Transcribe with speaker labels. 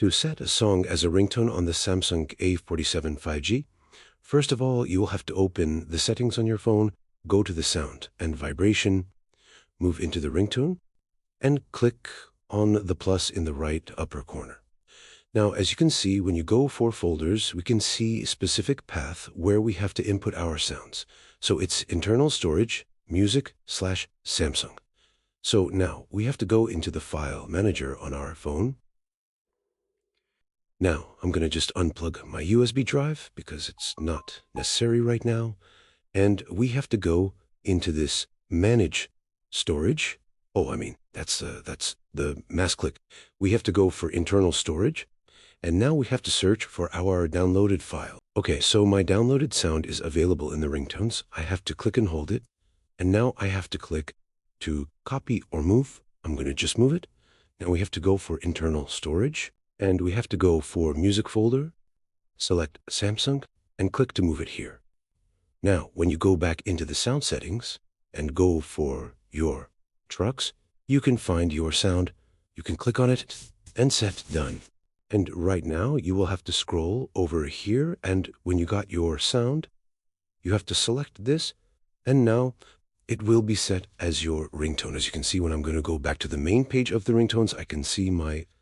Speaker 1: To set a song as a ringtone on the Samsung A47 5G, first of all, you will have to open the settings on your phone, go to the sound and vibration, move into the ringtone, and click on the plus in the right upper corner. Now, as you can see, when you go for folders, we can see a specific path where we have to input our sounds. So it's internal storage, music/Samsung. So now we have to go into the file manager on our phone. Now, I'm going to just unplug my USB drive because it's not necessary right now. And we have to go into this manage storage. That's the mouse click. We have to go for internal storage. And now we have to search for our downloaded file. Okay, so my downloaded sound is available in the ringtones. I have to click and hold it. And now I have to click to copy or move. I'm going to just move it. Now we have to go for internal storage. And we have to go for music folder, select Samsung, and click to move it here. Now, when you go back into the sound settings and go for your trucks, you can find your sound. You can click on it and set done. And right now, you will have to scroll over here. And when you got your sound, you have to select this. And now it will be set as your ringtone. As you can see, when I'm going to go back to the main page of the ringtones, I can see my